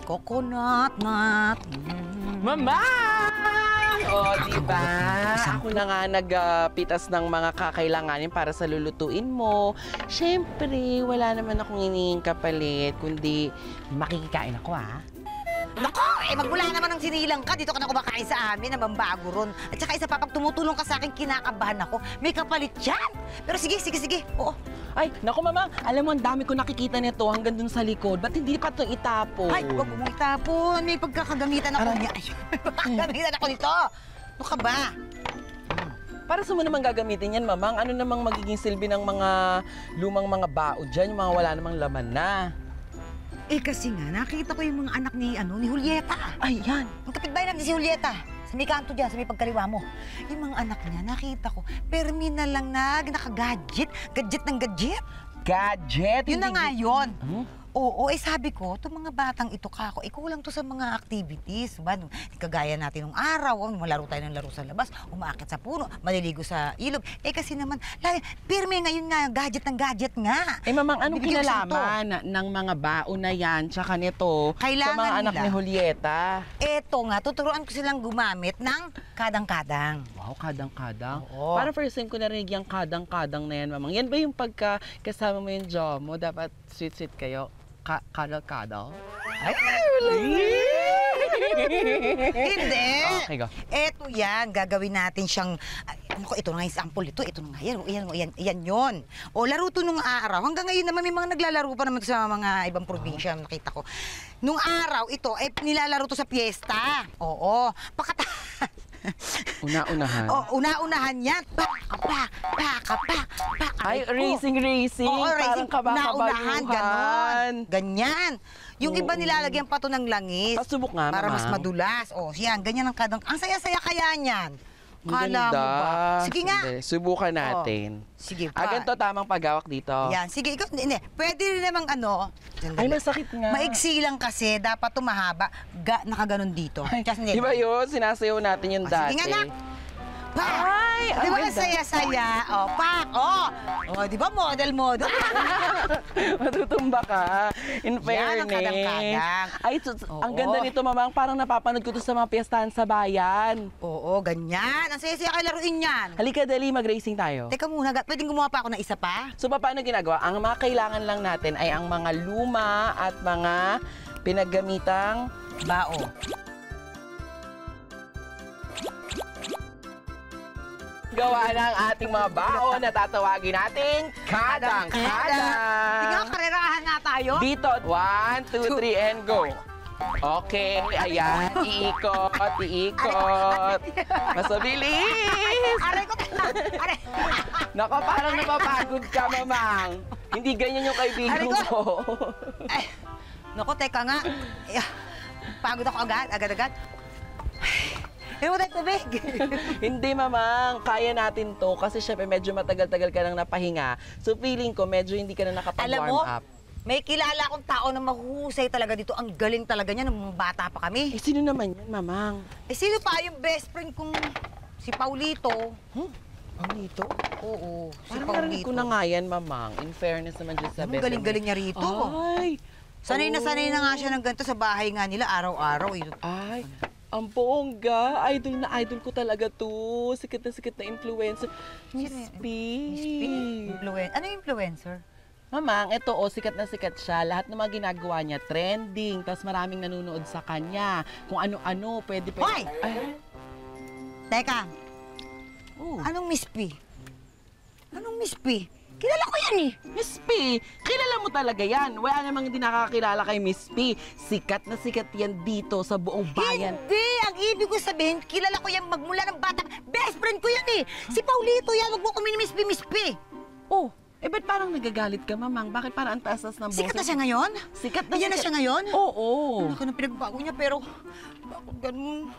coconut nut. Mama! O, diba? Ako na nga nagpitas ng mga kakailanganin para sa lulutuin mo. Siyempre, wala naman akong hinihing kapalit, kundi makikikain ako, ha? Nako, magmula naman ng sinilang ka. Dito ka na kumakain sa amin, na mambago ron. At saka isa pa, pag tumutulong ka sa akin, kinakabahan ako. May kapalit yan. Pero sige. Oo. Ay, naku, Mama, alam mo, ang dami ko nakikita nito hanggang dun sa likod. Ba't hindi pa ito itapon? Ay, huwag mo itapon. May pagkakagamitan ako niya. Ay, pagkakagamitan ako nito. Ano ka ba? Para sa mo naman gagamitin yan, Mamang? Ano namang magiging silbi ng mga lumang mga bao dyan, yung mga wala namang laman na? Eh kasi nga, nakita ko yung mga anak ni Julieta. Ay, yan. Ang kapitbahay natin si Julieta. Sa may kanto dyan, sa may pagkaliwa mo. Yung mga anak niya, nakita ko, permi na lang naka-gadget. Gadget ng gadget. Gadget? Yun na nga yun. Hmm? Oo, sabi ko, itong mga batang ito kako, kulang to sa mga activities. Diba? Kagaya natin nung araw, malaro tayo ng laro sa labas, umaakit sa puno, maliligo sa ilog. Kasi naman, pirme ngayon nga, gadget ng gadget nga. Mamang, anong kinalaman ng mga bao na yan, tsaka nito, sa mga anak ni Julieta? Eto nga, tuturuan ko silang gumamit ng kadang-kadang. Wow, kadang-kadang? Oo. Parang first time ko narinig yung kadang-kadang na yan, Mamang. Yan ba yung pagka kasama mo yung jowa mo, dapat sweet-sweet kayo? Kadal-kadal? Ay, wala. Hindi. Okay, go. Eto yan, gagawin natin siyang, ito na nga yung sample ito, ito na nga, yan yun. O, laro to nung araw. Hanggang ngayon naman may mga naglalaro pa naman sa mga ibang probinsya, nakita ko. Nung araw, ito, nilalaro to sa piyesta. Oo. Una-unahan. Una-unahan yan. Ay, racing. Oo, racing. Parang Una-unahan, ganon. Ganyan. Yung iba nilalagyan pa to ng langis. Pasubok nga, para Mama. mas madulas. O, yan, ganyan ang kadang. Ang saya-saya kaya niyan. Kala mo Ganda. ba? Sige nga. Sandali, subukan natin. Sige pa. Ganito tamang paghawak dito. Yan, sige. Ikaw, hindi. Pwede rin namang Ay, masakit nga. maigsi lang kasi, dapat tumahaba. Nakaganon dito. Di ba yun? Sinasayaw natin yung dati. Sige nga, nak. Ay, di ba ang ang saya-saya? Di ba model? Matutumba ka. In fairness. Yan ang kadang-kadang. Ay, ang ganda nito, Mamang. Parang napapanood ko to sa mga piyestahan sa bayan. Oo, ganyan. Ang saya-saya kayo laruin yan. Halika, dali, mag-racing tayo. Teka muna, pwedeng gumawa pa ako ng isa pa? So, paano ginagawa? Ang mga kailangan lang natin ay ang mga luma at mga pinaggamitang bao. Gawa ng ating mga bao na tatawagin nating kadang-kadang. Tingnan, karerahan nga tayo. Dito, 1, 2, 3, and go. Okay, ayan, iikot. Mas mabilis. Aray ko, aray. Nako, parang napapagod ka, Mamang. Hindi ganyan yung kaibigan ko. Ay, naku, teka nga. Pagod ako agad-agad. Hindi mo tayo tubig. Hindi, Mamang. Kaya natin to kasi syempre medyo matagal-tagal ka nang napahinga. So feeling ko medyo hindi ka na nakapag-warm up. May kilala akong tao na mahuhusay talaga dito. Ang galing talaga niya nung bata pa kami. Sino naman yun, Mamang? Sino pa yung best friend kong si Paulito? Paulito? Oo, si Parang narinig ko na nga yan, Mamang. In fairness naman dyan sa best friend. Galing-galing niya rito. Ay! Sanay na nga siya ng ganito sa bahay nga nila araw-araw. Ay! Ang bongga, idol na idol ko talaga to. Sikat na influencer. Miss P. Ano yung influencer? Mamang, ito sikat na sikat siya. Lahat ng mga ginagawa niya, trending. Tapos maraming nanonood sa kanya. Kung ano-ano, pwede. Hoy! Ay! Teka. Anong Miss P? Anong Miss P? Kilala ko yan eh. Miss P, kilala mo talaga yan. Wala namang hindi nakakilala kay Miss P. Sikat na sikat yan dito sa buong bayan. Hindi! Ang ibig ko sabihin, kilala ko yan magmula ng bata. Best friend ko yan eh. Si Paulito yan. Huwag mo kami ni Miss P. Oh, ba't parang nagagalit ka, Mamang? Bakit parang ang taas ng boses? Sikat na siya ngayon? Sikat na Ayan na siya ngayon? Oo. Ano ka na pinagbago niya, pero bakit ganun?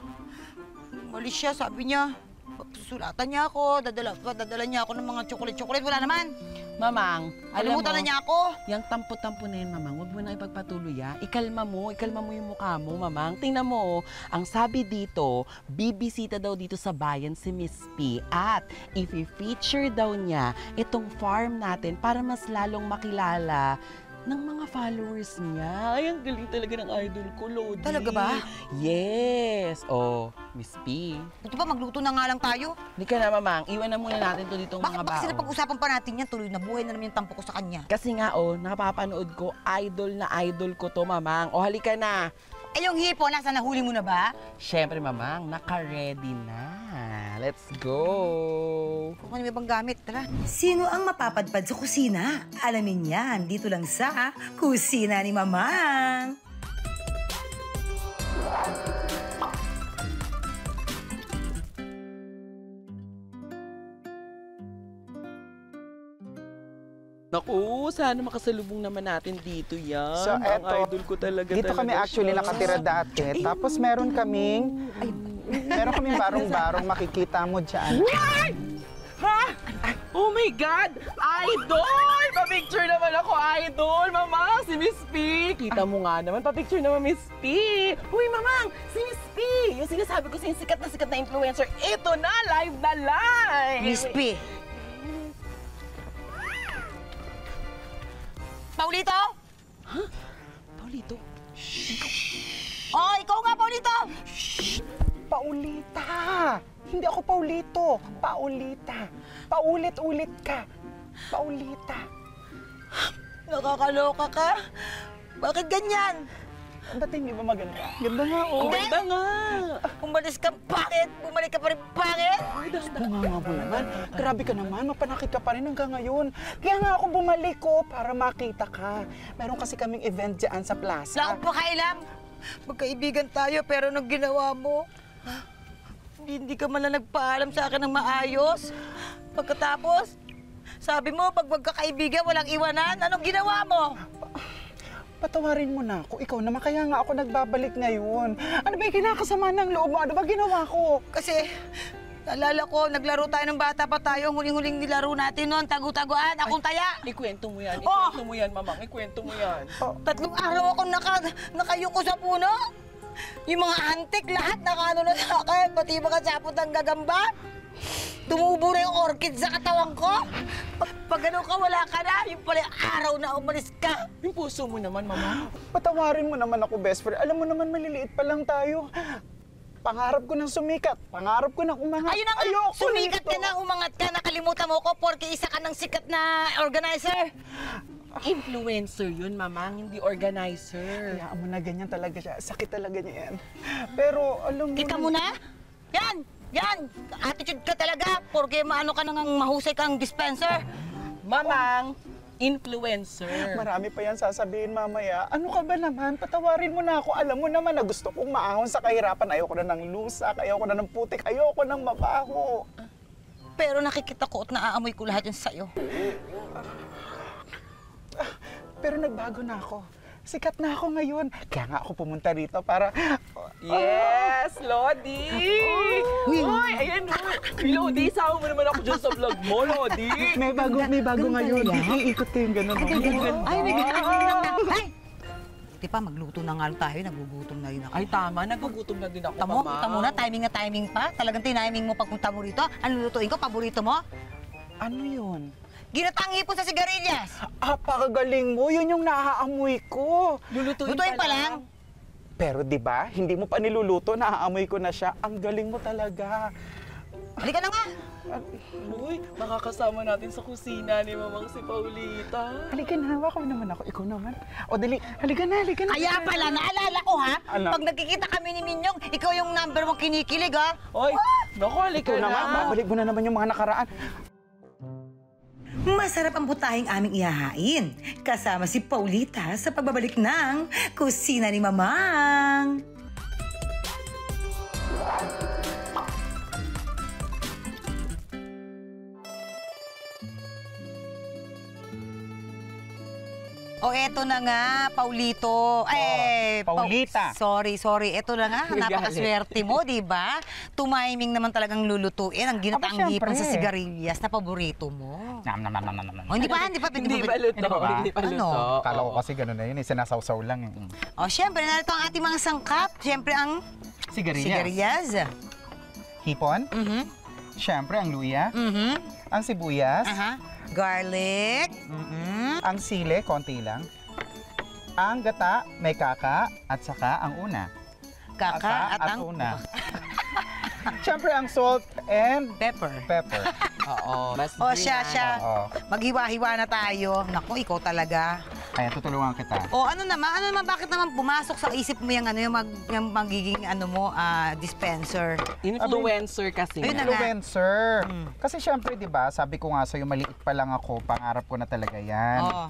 Mali siya, sabi niya. Susulatan niya ako, dadala niya ako ng mga chocolate. Wala naman. Mamang, alam mo, Kalimutan na niya ako. yung tampo-tampo na yan, Mamang, huwag mo na ipagpatuloy, ha? Ikalma mo yung mukha mo, Mamang. Tingnan mo, ang sabi dito, bibisita daw dito sa bayan si Miss P. At i-feature daw niya itong farm natin para mas lalong makilala ng mga followers niya. Ay, ang galing talaga ng idol ko, Lodi. Talaga ba? Yes. Oh, Miss P. Ito pa, magluto na nga lang tayo. Hindi ka na, Mamang. Iwan na muna natin to ditong mga Bakit bao. napag-usapan pa natin yan? Tuloy na buhay na naman yung tampo ko sa kanya. Kasi nga, napapanood ko, idol na idol ko to, Mamang. O, halika na. Eh, yung hipo, nasa nahuli mo na ba? Siyempre, Mamang, naka-ready na. Let's go! Kung ano may bang gamit, tara. Sino ang mapapadpad sa kusina? Alamin yan dito lang sa Kusina ni Mamang. Naku, sana makasalubong naman natin dito yan. So, ang eto, idol ko talaga Dito kami talaga actually siya. nakatira dati. Tapos meron kaming barong-barong makikita mo dyan. Ha? Oh my God! Idol! Pa-picture naman ako, idol! Mama, si Miss P! Kita mo nga naman, pa-picture naman, Miss P! Uy, Mamang! Si Miss P! Yung sinasabi ko sa sikat na influencer, ito na! Live na live! Miss P. Paulito? Ha? Paulito? Oh, ikaw nga, Paulito! Paulita! Hindi ako Paulito. Paulita. Paulit-ulit ka. Paulita. Nakakaloka ka? Bakit ganyan? Ba't hindi ba maganda? Ganda nga, oh. Ang ganda nga! Umalis ka pangit, bumalik ka pa rin pangit. Bunganga mo naman. Grabe ka naman, mapanakit ka pa rin hanggang ngayon. Kaya nga ako bumalik ko para makita ka. Meron kasi kaming event dyan sa Wala plaza. akong pakailam. Magkaibigan tayo, pero nung ginawa mo, hindi ka man lang nagpaalam sa akin ng maayos. Pagkatapos, sabi mo, pag magkakaibigan, walang iwanan. Anong ginawa mo? Patawarin mo na ako. Ikaw naman, kaya nga ako nagbabalik ngayon. Ano ba yung kinakasama ng loob mo? Ano ba ginawa ko? Kasi, naalala ko, naglaro tayo ng bata pa tayo. Ang huling-huling nilaro natin noon, tagu-taguan, akong taya. Ikwento mo yan, Oh! ikwento mo yan, Mamang, ikwento mo yan. 3 araw ako nakayuko sa puno. Yung mga antik, lahat nakaano na sa akin. Pati mga sapot ng gagamba. Tumubo na yung orchid sa katawan ko. Pag gano'n ka, wala ka na. Yung pala yung araw na umalis ka. Yung puso mo naman, Mamang. Patawarin mo naman ako, best friend. Alam mo naman, maliliit pa lang tayo. Pangarap ko ng sumikat. Pangarap ko ng umangat. Ayun na nga, Ayoko sumikat nito. ka na, umangat ka. Nakalimutan mo ko porque isa ka ng sikat na organizer. Influencer yun, Mamang, hindi organizer. Hayaan mo na, ganyan talaga siya. Sakit talaga niya yan. Pero, alam mo... Kita mo na? Yan! Yan! Attitude ka talaga porque maano ka nang mahusay kang dispenser. Mamang, influencer. Marami pa yan sasabihin mamaya. Ano ka ba naman? Patawarin mo na ako. Alam mo naman na gusto kong maahon sa kahirapan. Ayoko na ng lusak, ayoko na ng putik, ayoko ng mabaho. Pero nakikita ko at naaamoy ko lahat yun sa'yo. Pero nagbago na ako. Sikat na ako ngayon. Kaya nga ako pumunta rito para... Yes, Lodi! Uy, ayan o. Lodi, sama mo naman ako dyan sa vlog mo, Lodi. May bago ngayon. Iikot ko yung gano'n. Ay, may ganun. Ay! Di pa, magluto na nga lang tayo. Nagugutom na rin ako. Ay, tama. Nagugutom na din ako, Tamo, Mama. tamo na. Timing na timing pa. Talagang tiniming mo pagpunta mo rito. Ano lutuin ko? Paborito mo? Ano yun? Ginatang hipon sa sigarilyas. Apakagaling mo. Yun yung naaamoy ko. Lutuin pa lang. Pero di ba, hindi mo pa niluluto, naaamoy ko na siya. Ang galing mo talaga. Halika na nga. Uy, makakasama natin sa kusina ni Mamang si Paulita. Halika na, hawakan mo naman ako. Ikaw naman. O dali, halika na, halika na. Kaya pala, naalala ko ha, Ano? pag nagkikita kami ni Minyong, ikaw yung number 1 kinikilig ha. Oy, naku, halika Ikaw na. naman, babalik mo na naman yung mga nakaraan. Masarap ang putahing aming ihahain. Kasama si Paulita sa pagbabalik ng Kusina ni Mamang. O eto na nga, Paulito. Paulita. Sorry. Eto na nga, napakaswerte mo, di ba? Tumiming naman talagang lulutuin ang ginataang hipon sa sigarilyas na paborito mo. O, hindi pa. Hindi pa luto. Hindi pa luto. Ano? Kala ko kasi gano'n na yun, sinasawsaw lang eh. O, syempre, narito ang ating mga sangkap. Syempre, ang sigarilyas. Hipon, Mhm. syempre ang luya, Mhm. ang sibuyas, Aha. Garlic. Mhm. ang sile, konti lang, Ang gata, may kaka, at saka ang una. Kaka at ang una. Siyempre, ang salt and pepper. pepper. Oo. Mas O siya. Oo. Maghiwa-hiwa na tayo. Naku, ikaw talaga. Ayan, tutulungan kita. O ano naman, bakit naman pumasok sa isip mo yung yung magiging dispenser? Influencer kasi. Ayun na nga. Influencer. Kasi syempre, di ba, sabi ko nga sa'yo, maliit pa lang ako, pangarap ko na talaga yan. Oo.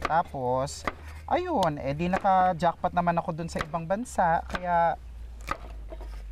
Tapos, ayun, di naka-jackpot naman ako dun sa ibang bansa, kaya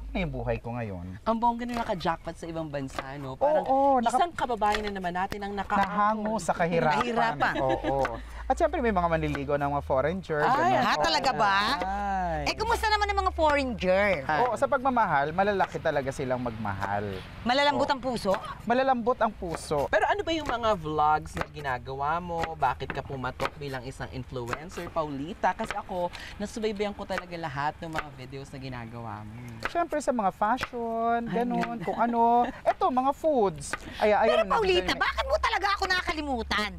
ano yung buhay ko ngayon? Ang bongga na naka-jackpot sa ibang bansa, no? Parang Oo, isang kababayan na naman natin ang nahango sa kahirapan. Kahirapan. Oo. At syempre may mga manliligaw ng mga foreigner. ganun. Ha, talaga ba? Ay. Kumusta naman ang mga foreigner? Oo, sa pagmamahal, malalaki talaga silang magmahal. Malalambot ang puso? Malalambot ang puso. Pero ano ba yung mga vlogs na ginagawa mo? Bakit ka pumatok bilang isang influencer, Paulita? Kasi ako, nasubaybayan ko talaga lahat ng mga videos na ginagawa mo. Syempre sa mga fashion, ganun, kung ano. Eto, mga foods. Pero Ayun, Paulita, bakit mo talaga ako nakakalimutan?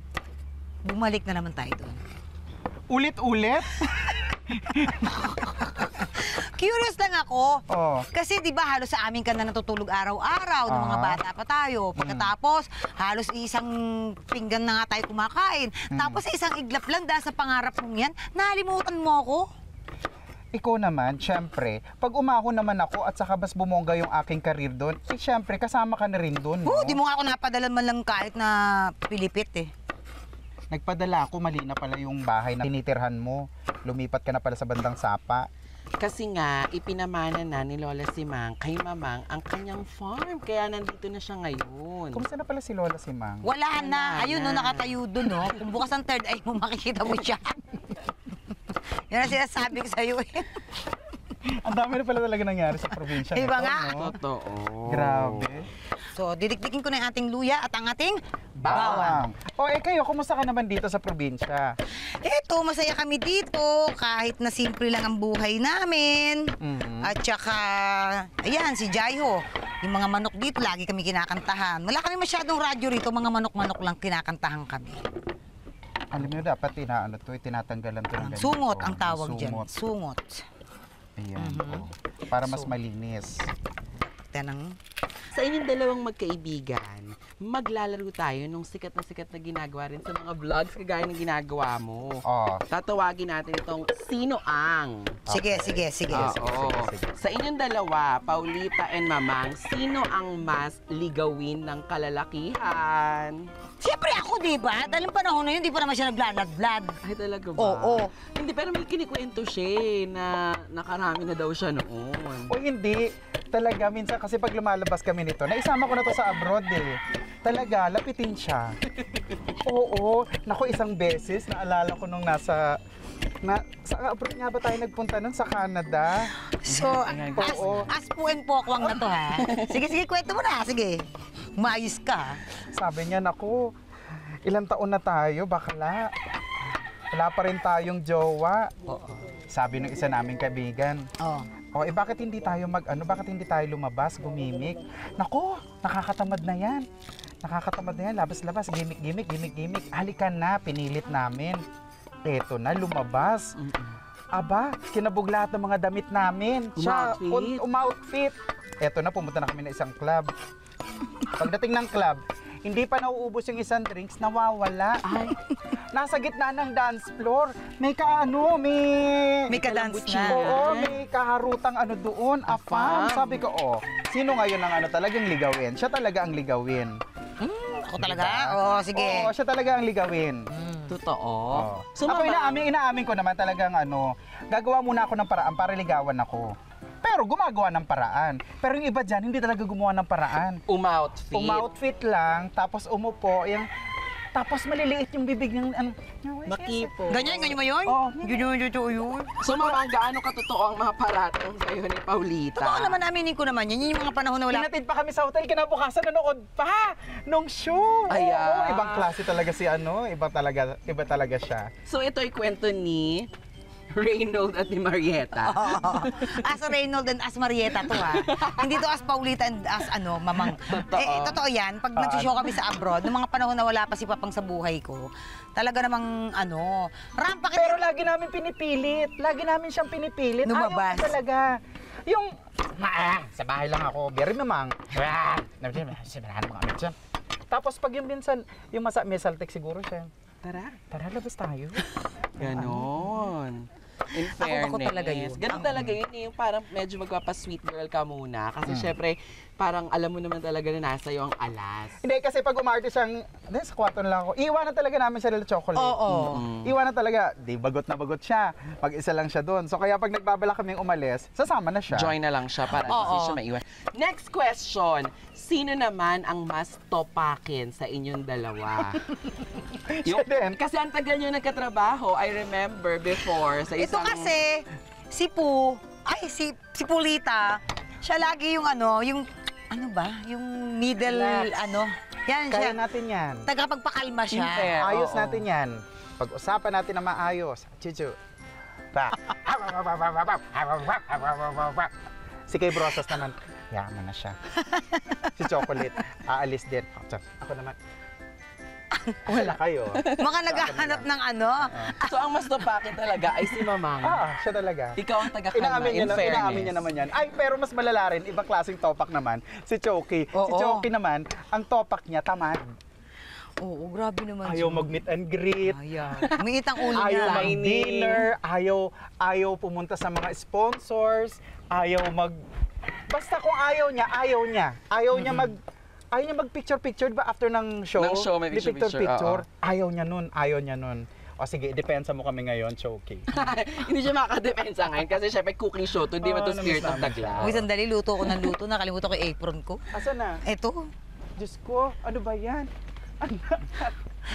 Bumalik na naman tayo doon. Ulit-ulit? Curious lang ako. Oo. Kasi di ba halos sa amin ka na natutulog araw-araw ng mga bata pa tayo. Pagkatapos, halos isang pinggan na nga tayo kumakain. Tapos sa isang iglap lang dahil sa pangarap mong yan, nalimutan mo ako. Ikaw naman, syempre, pag umahon naman ako at saka bas bumongga yung aking karir doon, syempre, kasama ka na rin doon, no? Di mo nga ako napadala man lang kahit na pilipit eh. Nagpadala ako, mali na pala yung bahay na tinitirhan mo. Lumipat ka na pala sa bandang Sapa. Kasi nga, ipinamana na ni Lola Simang kay Mamang ang kanyang farm. Kaya nandito na siya ngayon. Kumusta na pala si Lola Simang? Wala na. Ayun, no, na. nakatayo doon, no. Kung bukas ang third eye mo, makikita mo siya. Yan ang sinasabi ko sa'yo eh. Ang dami na pala talaga nangyari sa probinsya Iba nito, nga. no? Totoo. Grabe. So, didikdikin ko na yung ating luya at ang ating Bawang. O, kayo, kumusta ka naman dito sa probinsya? Eto, masaya kami dito kahit na simple lang ang buhay namin. At saka, ayan, si Jaiho. Yung mga manok dito, lagi kami kinakantahan. Wala kami masyadong radyo rito, mga manok-manok lang kinakantahan kami. Alam niyo, dapat tinatanggalan to ng ganito. Sungot ang tawag dyan. Sungot. Sungot. Ayan. Para mas malinis. Tanang. Sa inyong dalawang magkaibigan, maglalaro tayo nung sikat na ginagawa rin sa mga vlogs kagaya ng ginagawa mo. Oh. Tatawagin natin itong Sino Ang? Sige. Oo. Sa inyong dalawa, Paulita and Mamang, sino ang mas ligawin ng kalalakihan? Siyempre ako, di ba? Dahil yung panahon na yun, di pa naman siya naglalad-lad. Ay, talaga ba? Oo. Hindi, pero may kinikwento siya na nakarami na daw siya noon. O hindi, talaga, minsan kasi pag lumalabas kami nito, naisama ko na to sa abroad eh. Talaga, lapitin siya. Oo, naku, isang beses, naalala ko nung sa abroad nga ba tayo nagpunta nun? Sa Canada? So, Oo. as po and pokwang na to, ha? Sige, kwento mo na. Sige. Maayos ka. Sabi niya, naku, ilang taon na tayo, bakla. Wala pa rin tayong jowa. Sabi ng isa naming kaibigan, Oh. bakit hindi tayo bakit hindi tayo lumabas, gumimik? Naku, nakakatamad na yan. Labas-labas, gimik. Halikan na, pinilit namin. Eto na, lumabas. Aba, kinabog lahat ng mga damit namin. Umoutfit. Eto na, pumunta na kami ng isang club. Pagdating ng club, hindi pa nauubos yung isang drinks, nawawala. Ay, nasa gitna ng dance floor. May ka-dance na. Oo, may kaharutang doon, afam. Sabi ko, sino ngayon ang talagang ligawin? Siya talaga ang ligawin. Ako talaga? Oo, sige. Oo, siya talaga ang ligawin. Totoo. Oo. So, Ako Mama, inaamin ko naman talagang gagawa muna ako ng paraan para ligawan ako. Pero gumagawa ng paraan. Pero yung iba dyan, hindi talaga gumawa ng paraan. Umoutfit lang, tapos umupo, tapos maliliit yung bibig ng makipo. Ganyan mo yun? Oo. Ganyan yun. So, Mama, gaano katotoo ang mga paratong kayo ni Paulita? Totoo naman, aminin ko naman. Yan yung mga panahon na wala. Hinatid pa kami sa hotel, kinabukasan nanood pa nung show. Ayan. Oo, ibang klase talaga si iba talaga siya. So, ito ay kwento ni Reynold at ni Marieta. Oo. As Reynold and as Marieta to ha. Hindi to as Paulita and as mamang. Totoo. Totoo yan. Pag nag-show kami sa abroad, noong mga panahon na wala pa si Papang sa buhay ko, talaga namang rampa kita. Pero lagi namin pinipilit. Lagi namin siyang pinipilit. Lumabas. Ayaw ko talaga. Yung, sa bahay lang ako, very mamang. Sibirahan mo kami dyan. Tapos pag yung minsan, yung may saltik siguro siya. Tara, labas tayo. Ganon. In fairness. Ako talaga yun. Ganun talaga yun. Yung parang medyo magpapa-sweet girl ka muna. Kasi syempre, parang alam mo naman talaga na nasa iyo ang alas. Hindi, kasi pag umarte siyang, sa kwarto na lang ako, iiwanan talaga namin siya ng chocolate. Oo. Iiwanan talaga, di bagot na bagot siya. Pag isa lang siya doon. So kaya pag nagbabala kaming umalis, sasama na siya. Join na lang siya para hindi siya maiwan. Next question. Sino naman ang mas topakin sa inyong dalawa? Siya din. Kasi ang tagal nyo nagkatrabaho, I remember before sa Ito isang... kasi, si Pulita, siya lagi yung yung middle, yan Kaya siya. natin yan. Tagapagpakalma siya. Fair. Ayos Oo. natin yan. Pag-usapan natin na maayos. Chuchu. Pa. Si Kay Brosas naman, yaman na siya. Si Chocolate, aalis din. Ako naman, wala kayo. Mga naghahanap ng So ang mas topakin talaga ay si Mamang. Siya talaga. Ikaw ang taga-kalma, in fairness. Inaamin niya naman yan. Ay, pero mas malala rin, ibang klaseng topak naman, si Choki. Si Oo. Choki naman, ang topak niya, tamad. Oo, grabe naman Ayaw mag-meet and greet. Ayaw. Umiit ang ulo Ayaw niya. mag-dinner, ayaw pumunta sa mga sponsors, basta kung ayaw niya. Ayaw niya mag-picture-picture ba after ng show? Ng show, may Di picture-picture, oo. Ayaw niya nun. O sige, depensa mo kami ngayon, Choki. Hindi siya makakadepensa ngayon kasi syempre cooking show to, hindi man to spirit of taglaw. Uy, sandali, luto ko ng luto. Nakalimutan ko yung apron ko. Asa na? Eto. Diyos ko, ano ba yan?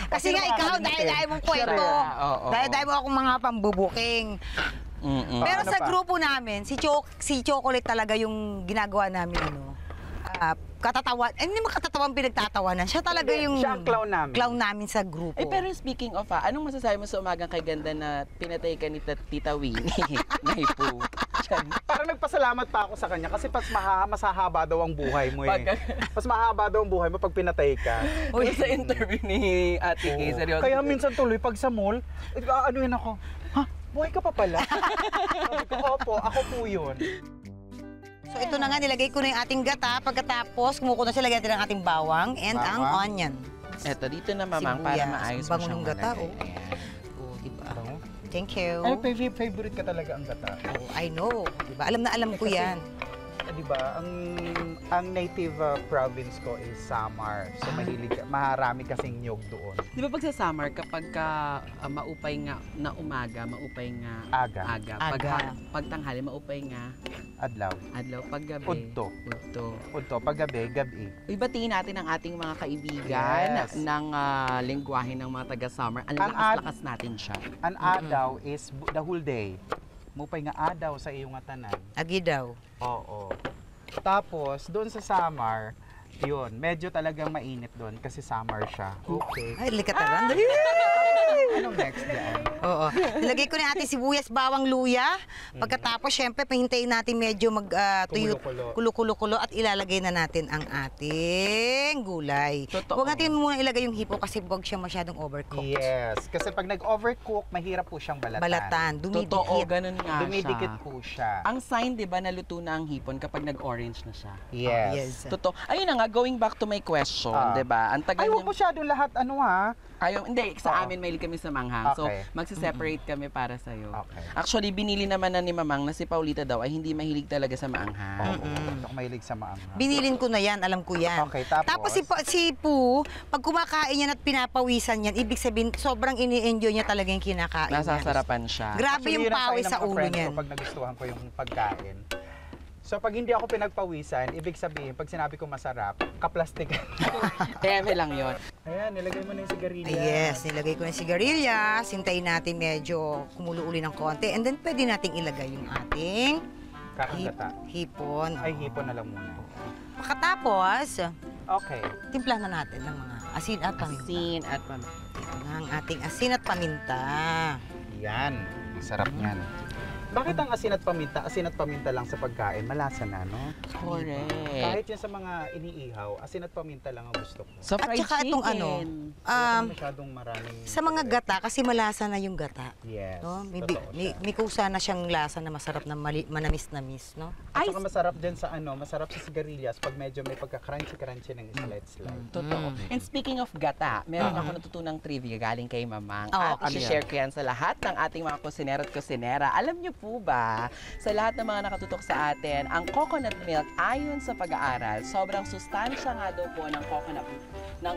Kasi nga ikaw, dahil mong kwento. Oo. Dahil mo akong mga pambubuking. Pero Ano sa pa? grupo namin, si Chocolate talaga yung ginagawa namin katatawan. Hindi mo katatawan pinagtatawanan. Siya talaga Hindi, yung siya ang clown namin. clown namin sa grupo. Pero speaking of, anong masasabi mo sa umagang kay ganda na pinatay ka ni Tita Winnie? Naipo. Parang nagpasalamat pa ako sa kanya kasi mas mahaba daw ang buhay mo eh. Mas mahaba daw ang buhay mo pag pinatay ka. Uy, sa interview ni Ate Kay, seryoso. Kaya minsan tuloy pag sa mall, anuin ako, buhay ka pa pala? Sabi ko, opo, ako po yun. So ito na nga, nilagay ko na yung ating gata. Pagkatapos, kumukuha na siya, lagyan natin ang ating bawang and ang onion. Eto, dito na Mamang para Sibuyas. maayos Ang mo bango siyang ng gata, malagay. oh. Ayan. Oh, diba? Bango? Thank you. Ay, favorite ka talaga ang gata. Oh, I know. Diba? Alam na alam ko yan. Diba, ang native province ko is Samar. So marami kasing nyog doon. Di ba pag sa summer, kapag maupay nga na umaga, maupay nga Aga. Pag tanghali, maupay nga Adlaw. pag gabi. Udto. Udto, pag gabi. Uy, batiin natin ang ating mga kaibigan Yes. ng lengguwahe ng mga taga-summer. Ang Ang lakas-lakas natin siya. An adaw is the whole day. Mupay nga adaw sa iyong tanan. Agi daw. Oo. Tapos, doon sa Samar, yun, medyo talagang mainit doon kasi summer siya. Okay. Ay, likataran. Anong next dyan? Oo. Nilagay ko na ating sibuyas, bawang, luya. Pagkatapos, syempre, pahintayin natin medyo tuyo, kulo-kulo at ilalagay na natin ang ating gulay. Totoo. Huwag natin muna ilagay yung hipo kasi huwag siya masyadong overcooked. Yes. Kasi pag nag-overcook, mahirap po siyang balatan. Dumidikit. Totoo, ganun nga Dumidikit siya. po siya. Ang sign, di ba, naluto na ang hipon kapag nag-orange na siya. Yes. Totoo. Ayun na nga, going back to my question, di ba? Ang tagal Ay, huwag niyang- masyadong lahat, Hindi, sa Oo. amin mahilig kami sa manghang. So, Okay. magsiseparate kami para sa'yo. Okay. Actually, binili naman na ni Mamang na si Paulita daw ay hindi mahilig talaga sa maanghang. Oo. Hindi ako mahilig sa maanghang. Binilin ko na yan, alam ko yan. Okay, tapos? si Poo, pag kumakain yan at pinapawisan yan, ibig sabihin, sobrang ini-enjoy niya talaga yung kinakain niya. Nasasarapan siya. Grabe Actually, yung yun ang pawis sign ng sa mga ulo friends ko niyan. Pag nagustuhan ko yung pagkain. So, pag hindi ako pinagpawisan, ibig sabihin, pag sinabi ko masarap, kaplastikan. Teme lang yon. Ayan, nilagay mo na yung sigarilyas. Yes, nilagay ko ng sigarilyas. Hintayin natin medyo kumulo uli ng konti. And then, pwede nating ilagay yung ating Kakagata. hipon. Ay, hipon na lang muna. Pagkatapos, Okay. timpla na natin ng mga asin at paminta. Asin at paminta. Ito na ang ating asin at paminta. Yan. Sarap niyan. Bakit ang asin at paminta lang sa pagkain, malasa na, no? Correct. Kahit yan sa mga iniihaw, asin at paminta lang ang gusto ko. Sa At fried saka itong chicken. Masyadong maraming... sa mga gata, kasi malasa na yung gata. Yes, No? totoo siya. May kusa na siyang lasa na masarap na manamis-namis, no? At saka masarap din sa masarap sa sigarilyas pag medyo may pagka-crunchy-crunchy ng slide-slide. Totoo. And speaking of gata, meron ako natutunang trivia galing kay Mamang. Oh, At i-share ko yan sa lahat ng ating mga kusinero at kusinera. Alam niyo po ba, sa lahat ng mga nakatutok sa atin, ang coconut milk, ayon sa pag-aaral, sobrang sustansya nga daw po ng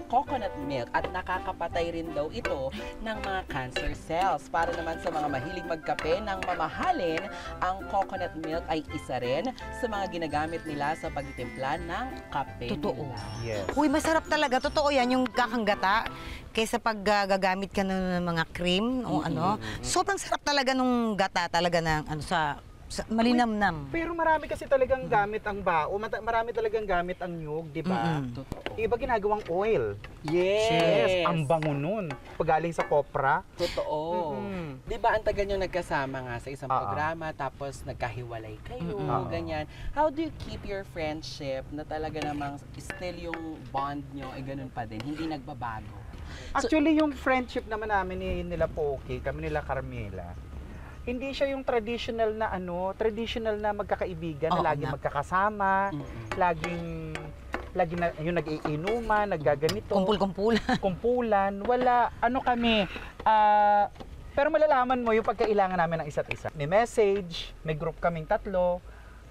coconut milk at nakakapatay rin daw ito ng mga cancer cells. Para naman sa mga mahilig magkape ng mamahalin, ang coconut milk ay isa rin sa mga ginagamit nila sa pagtitimpla ng kape Totoo. nila. Yes. Uy, masarap talaga. Totoo yan, yung kakanggata. Kaysa pag gagamit ka ng mga cream o ano. Sobrang sarap talaga nung gata talaga ng sa malinamnam. Pero marami kasi talagang gamit ang bao, marami talagang gamit ang nyug, di ba? Totoo. Iba ginagawang oil. Yes! Ang bango nun. Pagaling sa kopra. Totoo. Mm-mm. Di ba ang tagal nyo nagkasama nga sa isang Oo. programa, tapos nagkahiwalay kayo, Oo. ganyan. How do you keep your friendship na talaga namang still yung bond nyo ay ganun pa din, hindi nagbabago? Actually, yung friendship naman namin nila Poki, kami nila Carmela, hindi siya yung traditional na magkakaibigan na Oo laging nga. magkakasama, laging na yung nag-iinuman, naggaganito. Kumpulan, wala, kami, pero malalaman mo yung pagkailangan namin ng isa't isa. May message, may group kaming 3,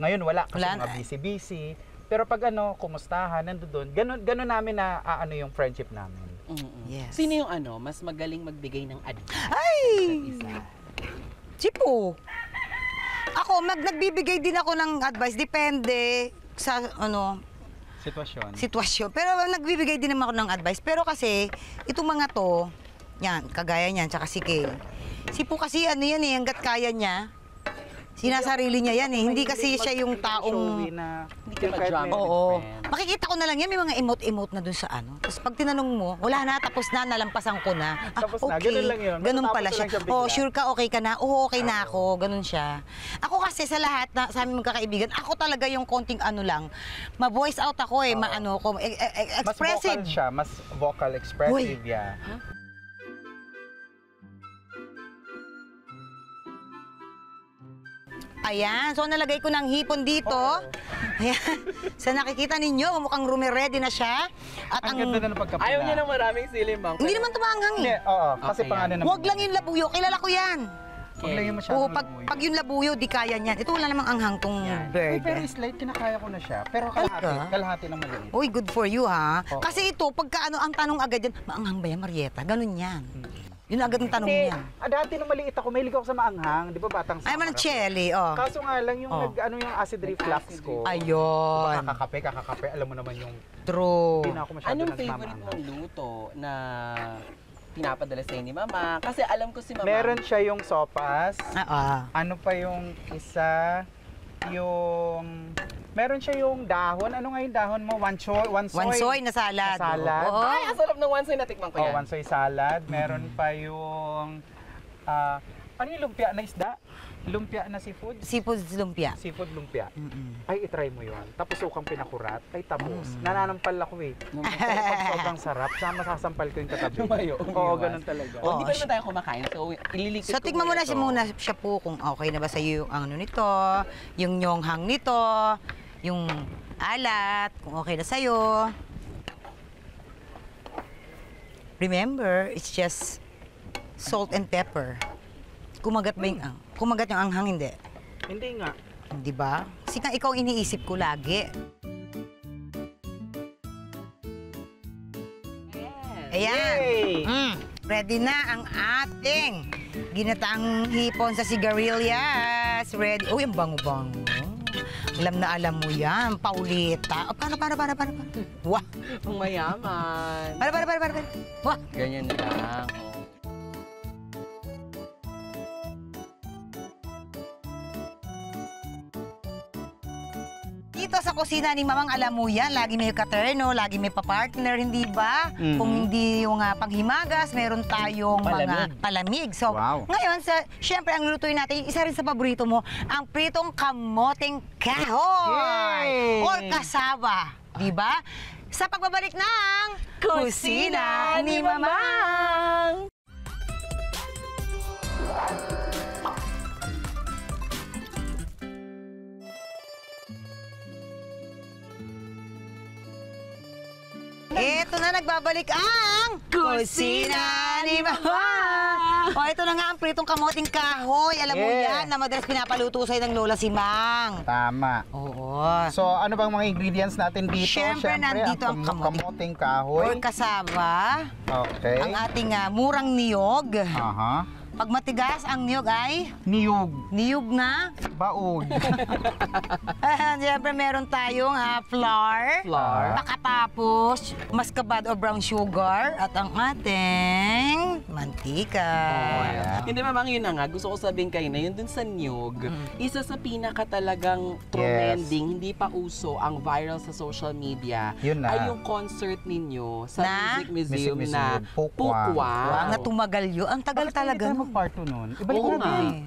ngayon wala kasi Wala mga na. busy-busy. Pero pag kumustahan, nandoon, ganun namin na yung friendship namin. Yes. Sino yung mas magaling magbigay ng advice? Ay! Isa. Sipo. Ako, nagbibigay din ako ng advice. Depende sa Sitwasyon. Pero nagbibigay din naman ako ng advice. Pero kasi, itong mga to, yan, kagaya niyan, tsaka si Kay. Sipo kasi hanggat kaya niya, sinasarili niya yan eh. Hindi kasi siya yung taong... Hindi ka ma-drama. Oo. friend. Makikita ko na lang yan, may mga emote-emote na dun sa Tapos pag tinanong mo, wala na, tapos na, nalampasan ko na. Tapos na, ganun lang yun. Ganun Matatapos pala na siya. lang siya bigla. Oh, sure ka, okay ka na? Oo, okay na ako. Ganun siya. Ako kasi sa lahat na sa aming magkakaibigan, ako talaga yung konting lang. Ma-voice out ako eh, Mas expressive. vocal siya, mas vocal, expressive, yeah. Ayan, so nalagay ko ng hipon dito. Ayan. Sa nakikita ninyo, mukhang ready na siya. At Ang ganda na ng pagkapula. Ayaw niya ng maraming silimang. Hindi naman tumanghang Hindi, eh. oo, kasi Okay, pang yan. naman. Huwag lang yung labuyo, kilala ko yan. Huwag lang yung Oo, masyadong pag yung labuyo, di kaya niyan. Ito wala namang anghang tong bird. Pero slide, kinakaya ko na siya. Pero kalahati ng maliit. Uy, good for you ha. Oo. Kasi ito, pagka ang tanong agad yan, maanghang ba yan, Marieta? Ganun yan. Yun agad ang tanong Kasi, niyan. dati nung maliit ako, mahilig ako sa maanghang. Di ba batang Ay, man, Chelly, oh. Kaso nga lang yung Oh. yung acid reflux ko. Ayun. Kakakape, alam mo naman yung True. hindi na ako masyado Anong favorite nagmamaanghang. mong luto na pinapadala sa'yo ni Mama? Kasi alam ko si Mama. Meron siya yung sopas. Ano pa yung isa? Meron siya yung dahon. Ano nga yung dahon mo? Wansoy Wansoy na salad. Na salad. Oo. Ay, ang sarap ng wansoy, natikman ko Oh, yan. wansoy salad. Meron pa yung ano yung lumpia na isda? Lumpia na seafood? Seafood lumpia. Seafood lumpia. Ay, itry mo yun. Tapos ukang pinakurat. Ay, tapos. Nananampal ako eh. Pero pag sobrang sarap, masasampal ko yung katabi. Lumayo, Oo, umiwas. ganun talaga. O, di pa naman tayo kumakain. So, ililikit So, ko tignan mo na ito. siya po kung okay na ba sa iyo ang nito, yung nyonghang nito, yung alat, kung okay na sa'yo. Remember, it's just salt and pepper. Kumagat ba kumagat yung anghang, hindi? Hindi nga. Di ba? Kasi nga ikaw ang iniisip ko lagi. Ayan. Yay! Ready na ang ating ginataang hipon sa sigarilyas. Ready. Uy, ang bango-bango. Alam na alam mo yan, Paulita. Oh, para. Wah. Ang mayaman. Para. Wah. Ganyan lang. dito sa kusina ni Mamang, alam mo yan, lagi may katerno, lagi may papartner, hindi ba? Kung hindi yung panghimagas, meron tayong mga palamig. So, ngayon, syempre, ang lutuin natin, isa rin sa paborito mo, ang pritong kamoteng kahoy! Or kasaba, di ba? Sa pagbabalik ng Kusina ni Mamang! Ito na, nagbabalik ang Kusina ni Mama! O, ito na nga ang pritong kamoting kahoy. Alam mo yan, na madalas pinapaluto sa'yo ng lola si Mang. Tama. Oo. So, ano bang mga ingredients natin dito? Siyempre, nandito ang kamoting kahoy. Or kasaba. Okay. Ang ating murang niyog. Aha. Pag matigas, ang niyog ay Niyog. niyog na. Baog. Siyempre, meron tayong flour. Pakatapos, muscovado o brown sugar. At ang ating mantika. Hindi, Mamang, yun na nga. Gusto ko sabihin kayo na yun dun sa niyog. Isa sa pinaka talagang trending, hindi pa uso ang viral sa social media. Yun na. Ay yung concert ninyo sa Na? Music Museum na Pukwa. Wow, na tumagal yun. Ang tagal talaga. Ano part 2 nun? Ibalik Oo mo nga. na.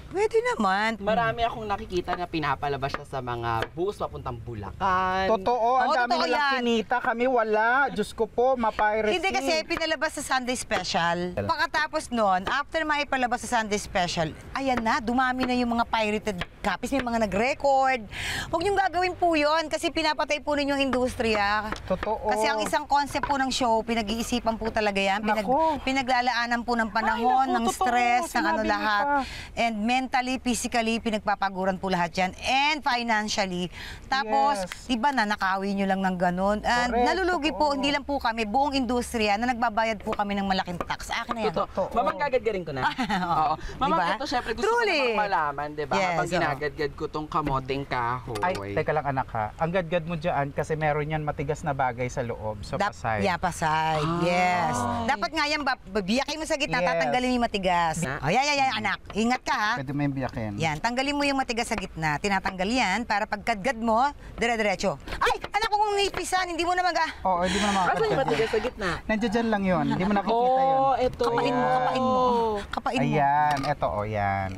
Pwede naman. Marami akong nakikita na pinapalabas siya sa mga bus papuntang Bulacan. Totoo, ang Oo, dami totoo nilang yan. kinita. Kami wala. Diyos ko po, mapiracy. Hindi kasi pinalabas sa Sunday Special. Pagkatapos nun, after maipalabas sa Sunday Special, ayan na, dumami na yung mga pirated copies. May mga nag-record. Huwag niyong gagawin po yun kasi pinapatay po ninyo yung industriya. Totoo. Kasi ang isang concept po ng show, pinag-iisipan po talaga yan. Nako. Pinaglalaanan po ng panahon, Ay, naku, ng totoo. stress, ng ano Sinabi niyo lahat. pa. And mentally, physically, pinagpapaguran po lahat yan. And financially. Tapos, Yes. di ba na, nakawin nyo lang ng ganun. And Correct, nalulugi totoo. po, hindi lang po kami, buong industriya na nagbabayad po kami ng malaking tax. Akin na yan. Totoo. Mamang, gagadgarin ko na. Oo. Mamang, Diba? ito syempre gusto Truly. ko namang malaman, di ba? Yes, Habang oo. ginagadgad ko tong kamoting kahoy. Ay, teka lang anak ha. Ang gadgad mo dyan kasi meron yan matigas na bagay sa loob. So, pasay. Yeah, pasay. Yes. Dapat nga yan, babiyakin mo sa gitna, Yes. tatanggalin mo yung matigas. Oh, yan, anak. Ingat ka, ha? Pwede mo yung biyakin. Yan, tanggalin mo yung matigas sa gitna. Tinatanggal yan para pagkadgad mo, dire-diretso. Ay, anak ko kung nipisan, hindi mo na Oo, hindi mo na Asan yung makakagad. matigas sa gitna? Nandiyan dyan lang yun. Hindi mo nakikita yun. Oh, ito. Kapain mo, kapain mo. Kapain mo. Ayan, eto o, yan.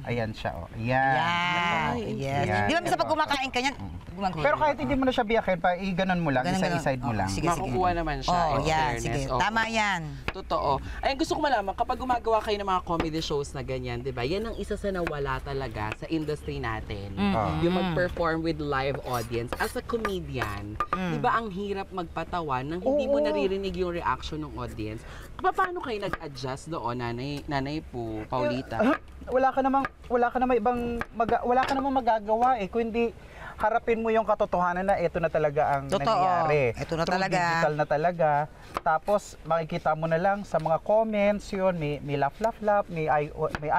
Ayan siya o. Yan. Yan. Yes. Yan. Di ba minsan pag Ito. kumakain ka niyan, Pero kahit hindi mo na siya biyakin, i-ganon mo lang, Ganun. isa-side mo Oh, lang. sige. Makukuha naman siya. Oh, in yan, fairness. sige. Oo. Tama yan. Totoo. Ay, gusto ko malaman, kapag gumagawa kayo ng mga comedy shows na ganyan, di ba? Yan ang isa sa nawala talaga sa industry natin. Yung mag-perform with live audience. As a comedian, di ba ang hirap magpatawa nang hindi mo naririnig yung reaction ng audience? Paano kayo nag-adjust doon, nanay po, Paulita? Wala ka namang magagawa eh, kundi harapin mo yung katotohanan na ito na talaga ang Totoo. nangyayari. Ito na True talaga. digital na talaga. Tapos makikita mo na lang sa mga comments yun, may laugh, may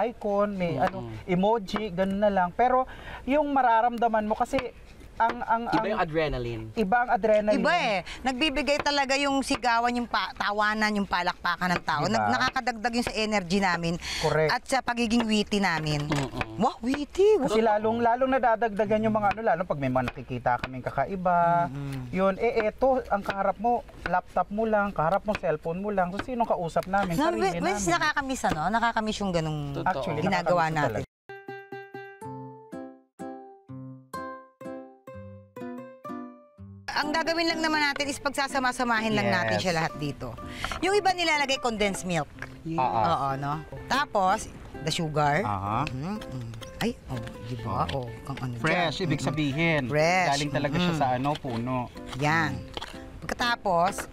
icon, may emoji, ganun na lang. Pero yung mararamdaman mo kasi Iba yung adrenaline. Iba ang adrenaline. Iba eh. Nagbibigay talaga yung sigawan, yung tawanan, yung palakpakan ng tao. Diba? Nakakadagdag yun sa energy namin. Correct. At sa pagiging witty namin. Wow, witty! Kasi lalong nadadagdagan yung mga lalo pag may mga nakikita kaming kakaiba. Yun, eto, ang kaharap mo, laptop mo lang, kaharap mo, cellphone mo lang. So, sinong kausap namin? Sarili namin. Nakakamiss, ano? Nakakamiss yung ganung Totoo. Actually, ginagawa nakakamiss natin. talaga. Ang gagawin lang naman natin is pagsasama-samahin lang Yes. natin siya lahat dito. Yung iba nilalagay condensed milk. Oo, no? Tapos, the sugar. Aha. Ay, di ba? Kang ano Fresh, dyan. ibig sabihin. Fresh. Galing talaga siya sa puno. Yan. Pagkatapos,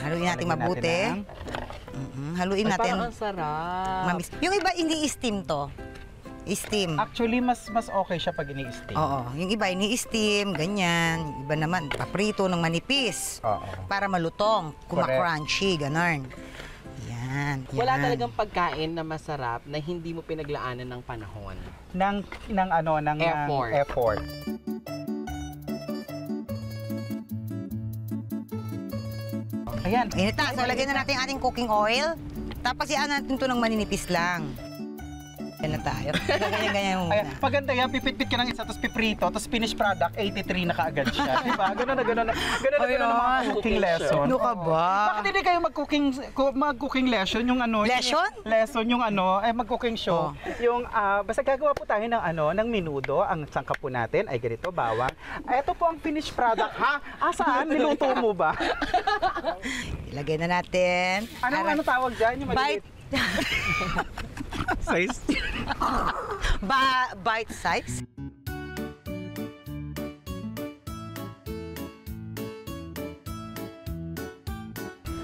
haluin natin mabuti. Haluin Ay, natin. parang ang sarap. Mamis. Yung iba, hindi steam to. Steam. Actually, mas okay siya pag ini-steam. Oo. Yung iba, ini-steam, ganyan. Yung iba naman, paprito ng manipis. Oo. Para malutong, kumakrunchy, ganon. Yan. Wala yan. talagang pagkain na masarap na hindi mo pinaglaanan ng panahon. Ng Effort. Ayan. Init na. So, lagyan na natin yung ating cooking oil. Tapos, iyan natin ito ng maninipis lang. Yan na tayo. Ganyan muna. Ayan, maganda yan, pipit-pit ka ng isa, tapos piprito, tapos finished product, 83 na kaagad siya. Diba? Ganun na mga cooking lesson. Ano ka ba? Bakit hindi kayo mag-cooking lesson? Yung ano? Lesson? Lesson, yung ano, mag-cooking show. Yung, basta gagawa po tayo ng ano, ng menudo. Ang sangkap po natin ay ganito, bawang. Ito po ang finished product. Ha? Saan? Niluto mo ba? Ilagay na natin. Ano tawag dyan? Yung maliliit? Size? Bite size?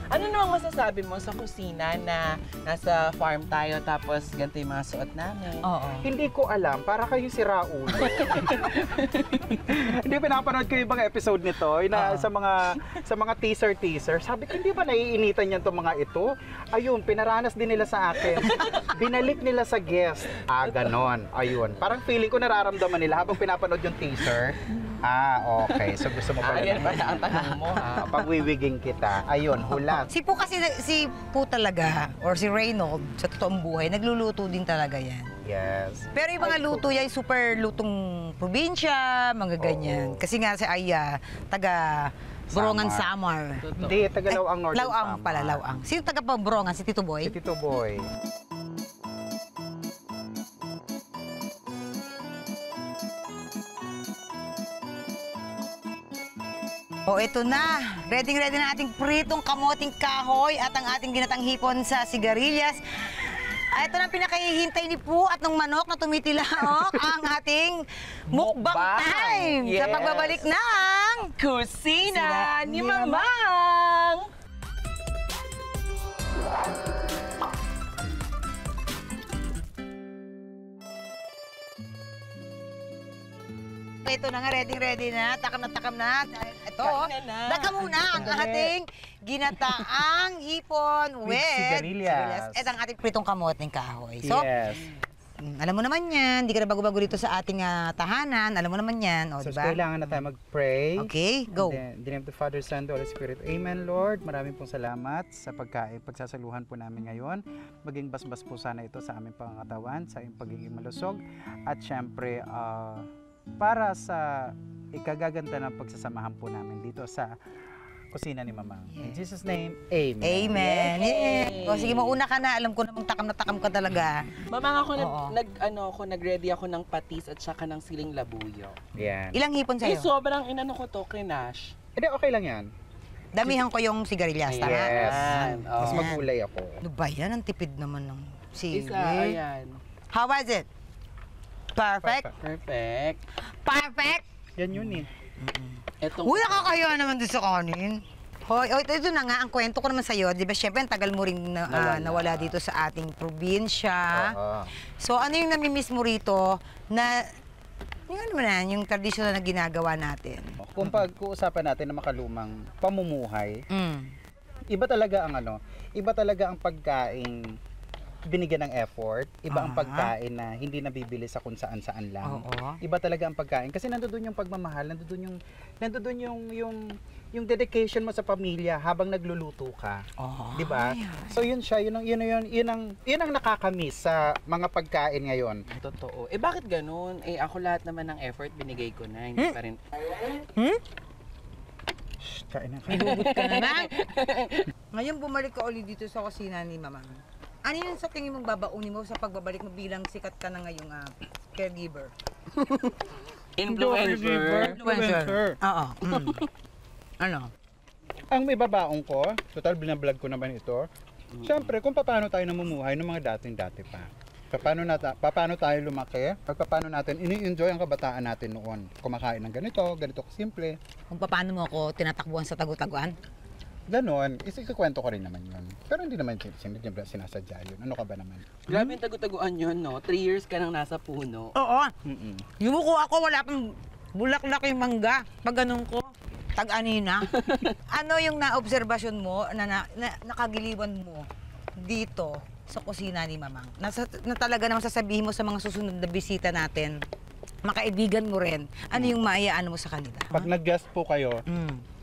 Ano namang masasabi mo sa kusina na nasa farm tayo tapos ganito yung mga suot namin? Oo. Hindi ko alam. Para kayo si Raul. Hindi pinapanood ko yung ibang episode nito. Sa mga teaser. Sabi ko, hindi ba naiinitan yan itong mga ito? Ayun, pinaranas din nila sa akin. Binalik nila sa guest. Ganon. Ayun. Parang feeling ko nararamdaman nila habang pinapanood yung teaser. Okay. So gusto mo pala Ayan pala ang tanong mo, ha? pagwiwiging kita. Ayun, hulat. Si Poo talaga, or si Reynold, sa totoong buhay, nagluluto din talaga yan. Yes. Pero yung mga luto yan, super lutong probinsya, mga ganyan. Oo. Kasi nga si Aya, taga Borongan Samar. Hindi, Tagalaw-ang Northern Laoang Samar. pala, Laoang. Sino taga pa Borongan? Si Tito Boy? Si Tito Boy. Ito na. Ready na ating pritong kamoting kahoy at ang ating ginatang hipon sa sigarilyas. Ito na pinakahihintay ni Poo at ng manok na tumitilaok ang ating mukbang time sa Yes. pagbabalik ng Kusina ni ni Mamang! Ito na nga, ready na. Takam na. Ito, Kain na. daka muna ang Sandali. ating ginataang hipon with sigarilyas. Ito ang ating pritong kamoting kahoy. So, Yes. alam mo naman yan. Hindi ka na bago-bago dito sa ating tahanan. Alam mo naman yan. O, So, diba? kailangan na tayo mag-pray. Okay, go. And then, in the name of the Father, Son, and Holy Spirit. Amen, Lord. Maraming pong salamat sa pagsasaluhan po namin ngayon. Maging basbas po sana ito sa aming pangangatawan, sa aming pagiging malusog. At syempre, para sa ikagaganda ng pagsasamahan po namin dito sa kusina ni Mamang. In Jesus' name, Amen. Amen. Yay. O, sige, mauna ka na. Alam ko namang takam na takam ka talaga. Mamang ako, Oo. nag-ready ako ng patis at saka ng siling labuyo. Yan. Ilang hipon Eh, sa'yo? sobrang inano ko to, Krinash. Hindi, okay lang yan. Damihan ko yung sigarilyas, tama? Yes. Ayan. Mas Oo. magulay ako. Ano ba yan? Ang tipid naman ng sili. Isa, ayan. How was it? Perfect? Perfect. Perfect? Yan yun eh. Etong, Uy, nakakaya naman din sa kanin. Hoy, ito na nga, ang kwento ko naman sa'yo, di ba, syempre, ang tagal mo rin nawala dito sa ating probinsya. Oo. So, ano yung namimiss mo rito na, yung ano na, yung traditional na ginagawa natin? Kung pag-uusapan natin na makalumang pamumuhay, Mm. iba talaga ang pagkain binigyan ng effort, iba ang pagkain na hindi nabibili sa kung saan-saan lang. Oo. Iba talaga ang pagkain kasi nandoon yung pagmamahal, nandoon yung dedication mo sa pamilya habang nagluluto ka. Oh, 'Di ba? So yun ang nakakamiss sa mga pagkain ngayon. totoo. Eh, bakit ganun? Eh, ako lahat naman ng effort binigay ko na. Hindi pa rin. Kain na. Hugot ka na na. Ngayon, bumalik ka ulit dito sa kusina ni Mama. Ano yun sa tingin mong babaunin mo sa pagbabalik mo bilang sikat ka na ngayong caregiver? Influencer. Oo. Mm. Ano? Ang may babaong ko, total binablog ko naman ito. Siyempre, kung paano tayo namumuhay ng mga dating-dati pa. Paano tayo lumaki, at paano natin ini-enjoy ang kabataan natin noon. Kumakain ng ganito kasimple. Kung paano mo ako tinatakbuhan sa tagu-taguan? Ganon, isikwento ko rin naman yun. Pero hindi naman sinasadya yun. Ano ka ba naman? Grabe yung tagu-taguan yun, no? 3 years ka nang nasa puno. Oo. Mm-mm. Yumuko ako, wala pang bulaklak yung mangga. Pag ganun ko, tag-anina. Ano yung naobserbasyon mo na nakagiliwan mo dito sa kusina ni Mamang? Na talaga naman sasabihin mo sa mga susunod na bisita natin, makaibigan mo rin, ano yung maiaano mo sa kanila? Pag nag-guest po kayo, Mm.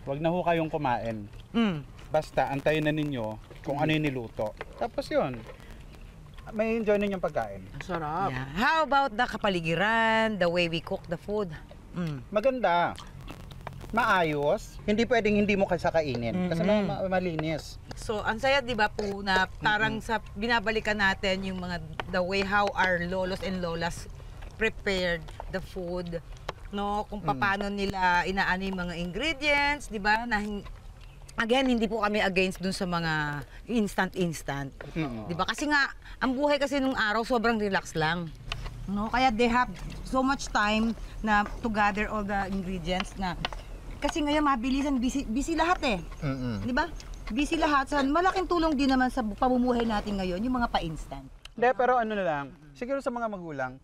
wag na ho kayong kumain. Mm. Basta antayin na ninyo kung ano yung niluto. Tapos yun, may enjoy ninyong pagkain. Ang sarap. Yeah. How about the kapaligiran, the way we cook the food? Maganda. Maayos. Hindi pwedeng hindi mo kasi kainin. Kasi malinis. So, ang saya, di ba po, na parang sa binabalikan natin yung mga, the way how our lolos and lolas prepared the food, no? Kung paano nila inaano yung mga ingredients, di ba? Na, again, hindi po kami against dun sa mga instant. Di ba? Kasi nga, ang buhay kasi nung araw, sobrang relax lang. No? Kaya they have so much time na to gather all the ingredients na, kasi ngayon mabilisan, busy lahat eh. Di ba? Busy lahat. Malaking tulong din naman sa pamumuhay natin ngayon, yung mga pa-instant. Hindi, pero ano na lang, siguro sa mga magulang,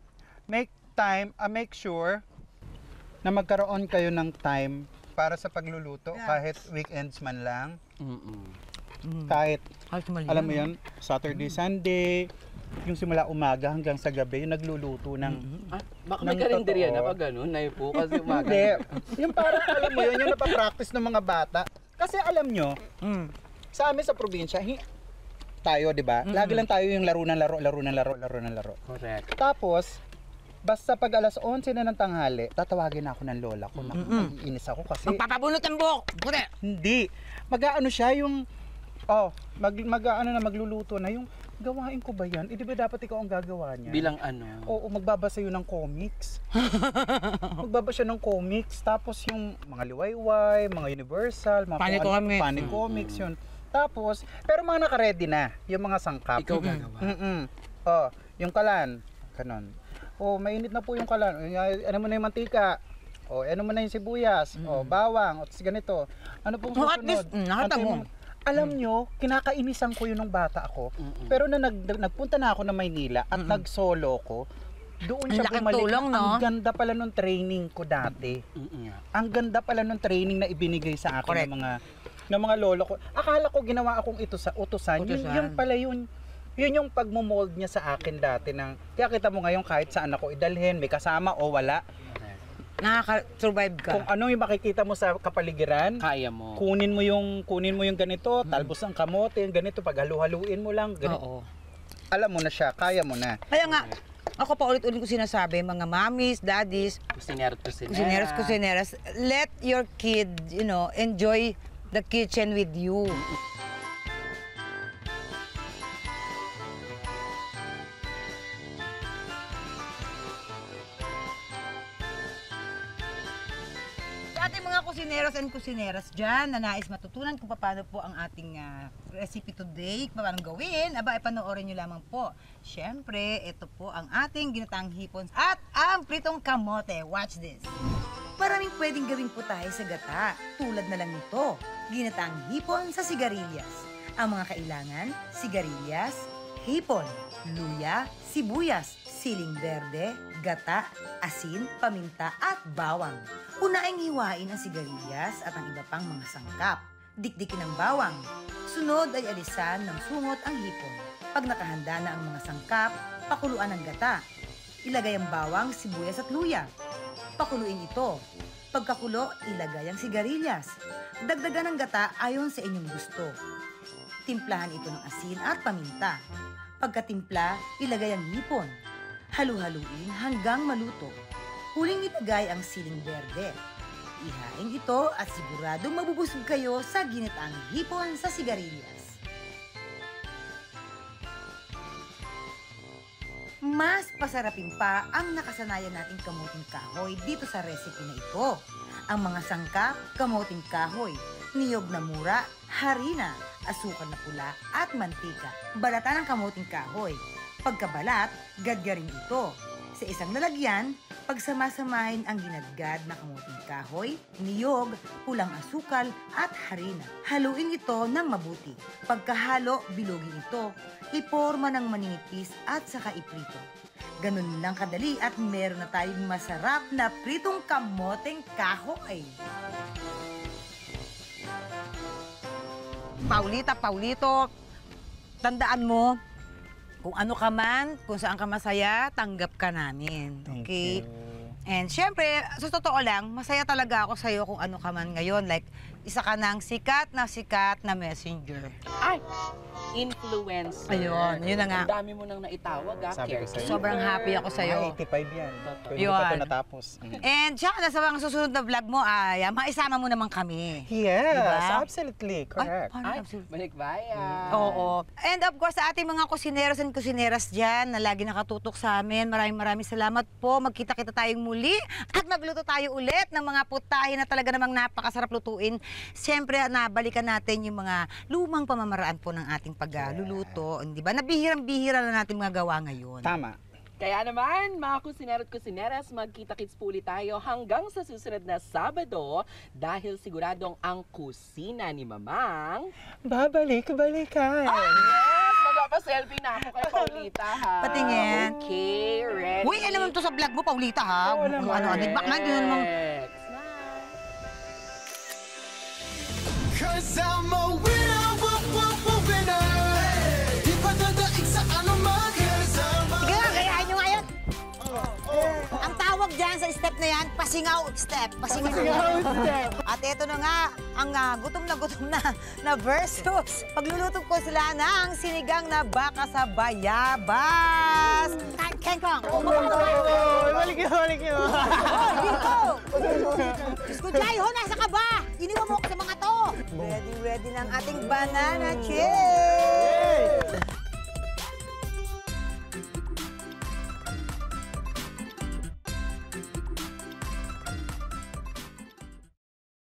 make sure na magkaroon kayo ng time para sa pagluluto, kahit weekends man lang. Kahit, alam mo yun, Saturday, Sunday, yung simula umaga hanggang sa gabi, yung nagluluto ng... Baka may karinderya na pag gano'n, naipo kasi umaga. Hindi. Yung parang, alam mo yun, yung napapractice ng mga bata. Kasi alam nyo, sa amin sa probinsya, tayo, di ba? Lagi lang tayo yung laro ng laro. Correct. Tapos, basta pag alas 11 na ng tanghali, tatawagin ako ng lola ko. Naiinis ako kasi... Magpapabunot ng buhok! Puti! Hindi. Mag-aano siya yung... magluluto na yung gawain ko ba yan? Eh, di ba dapat ikaw ang gagawa niya? Bilang ano? Oo, magbabasa yun ng comics. Magbabasa ng comics. Tapos yung mga liwayway, mga Universal, mga funny comics yun. Tapos, pero mga naka-ready na, yung mga sangkap. Ikaw gagawa? Yung kalan, kanon. Mainit na po yung kalan. Ano mo na yung mantika? Ano mo na yung sibuyas? Bawang, o ganito. Ano pong susunod? At least, nakita mo. Alam nyo, kinakainisan ko yun nung bata ako. Pero na nagpunta na ako na Maynila at nag-solo ko, doon siya bumalik. Tulong, no? Ang ganda pala nung training ko dati. Ang ganda pala nung training na ibinigay sa akin ng mga lolo ko. Akala ko ginawa akong ito sa utusan. Yun pala yun. Yun yung pagmumold niya sa akin dati. Kaya kita mo ngayon kahit saan ako idalhin, may kasama o wala. Nakaka-survive ka. Kung ano yung makikita mo sa kapaligiran, Kaya mo. kunin mo yung ganito, talbos ng kamote, yung ganito, pag halu-haluin mo lang, ganito. Alam mo na siya, kaya mo na. Kaya nga, ako pa ulit-ulit ko sinasabi, mga mommies, daddies, kusineras, let your kid, enjoy the kitchen with you. Sa ating mga kusineros and kusineras dyan, na nais matutunan kung paano po ang ating recipe today, paano gawin, panoorin nyo lamang po. Siyempre, ito po ang ating ginataang hipon at ang pritong kamote. Watch this. Maraming pwedeng gawin po tayo sa gata, tulad na lang nito, ginataang hipon sa sigarilyas. Ang mga kailangan, sigarilyas, hipon, luya, sibuyas, siling berde, gata, asin, paminta at bawang. Unaing hiwain ang sigarilyas at ang iba pang mga sangkap. Dikdikin ang bawang. Sunod ay alisan ng sungot ang hipon. Pag nakahanda na ang mga sangkap, pakuluan ang gata. Ilagay ang bawang, sibuyas at luya. Pakuluin ito. Pagkakulo, ilagay ang sigarilyas. Dagdagan ang gata ayon sa inyong gusto. Timplahan ito ng asin at paminta. Pagkatimpla, ilagay ang hipon. Halu-haluin hanggang maluto. Huling ilagay ang siling berde. Ihain ito at siguradong mabubusog kayo sa ginataang hipon sa sigarilyas. Mas pasarapin pa ang nakasanayan nating kamuting kahoy dito sa recipe na ito. Ang mga sangkap, kamuting kahoy, niyog na mura, harina, asukal na pula at mantika. Balatan ng kamuting kahoy. Pagkabalat, gadgarin ito. Sa isang lalagyan, pagsamasamahin ang ginadgad na kamuting kahoy, niyog, pulang asukal at harina. Haluin ito ng mabuti. Pagkahalo, bilogin ito. Iporma ng maninipis at saka iprito. Ganun lang kadali at meron na tayong masarap na pritong kamoteng kahoy. Paulito, tandaan mo, kung ano ka man, kung saan ka masaya, tanggap ka namin. Okay? And syempre, sa totoo lang, masaya talaga ako sa'yo kung ano ka man ngayon. Like, isa ka ng sikat na messenger. Ay, influencer. Ayun, yun na nga. Ang dami mo nang naitawag, Sabi ko sa'yo. Sobrang happy ako sa'yo. 85 yan. Pero hindi Yun. pa ito natapos. And tsaka sa mga susunod na vlog mo ay maisama mo naman kami. Yes, Diba? absolutely. Ay, Correct. paano Ay, absolute? balikbayan. Oo. And of course, sa ating mga kusineros and kusineras dyan na lagi nakatutok sa amin, maraming salamat po. Magkita-kita tayong muli at magluto tayo ulit ng mga putahe na talaga namang napakasarap lutuin. Siyempre, nabalikan natin yung mga lumang pamamaraan po ng ating pagluluto. Di ba? Nabihirang-bihira na natin mga gawa ngayon. Tama. Kaya naman, mga kusinero at kusineras, magkita-kits po ulit tayo hanggang sa susunod na Sabado dahil siguradong ang kusina ni Mamang. Babalik-balikan. Yes! Magpapa-selfie na ako kay Paulita, ha? Patingin. Okay, ready? Uy, alam mo to sa vlog mo, Paulita, ha? Oo naman. Ano, bak na, yun namang... Next. Cause I'm a winner, winner. Di pa dadaig sa anuman. Cause I'm a Sige nga, gayahin nyo nga yun. Ang tawag dyan sa step na yan, pasingaw step. Pasingaw step. At ito na nga, ang gutom na versus. Pagluluto ko sila ng sinigang na baka sa bayabas. Kengkong! Balik nyo. Oh, dito! Gusto Jai, ho, nasa ka ba? Iniwan mo ako sa mga to. Ready na ang ating banana chips.